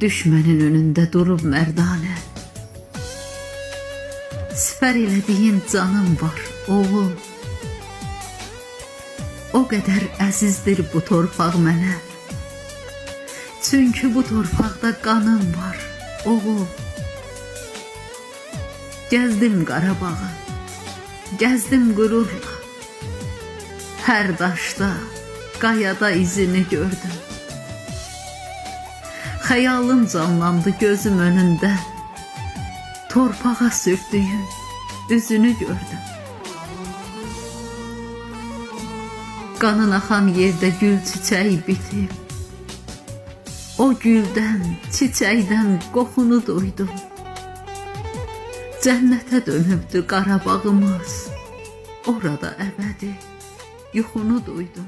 düşmənin önündə durub mərdanə. Sifər elədiyin canım var, oğul. O qədər əzizdir bu torpaq mənə. Çünki bu torpaqda qanım var, oğul. Gəzdim Qarabağı, gəzdim qürurla. Hər daşda, qayada izini gördüm. Xəyalım canlandı gözüm önündə. Torpağa sürtdüyün üzünü gördüm. Qanın axan yerdə gül çiçəyi bitib. O güldən, çiçəkdən qoxunu duydum. Cənnətə dönübdü Qarabağımız. Orada əbədi yuxunu duydum.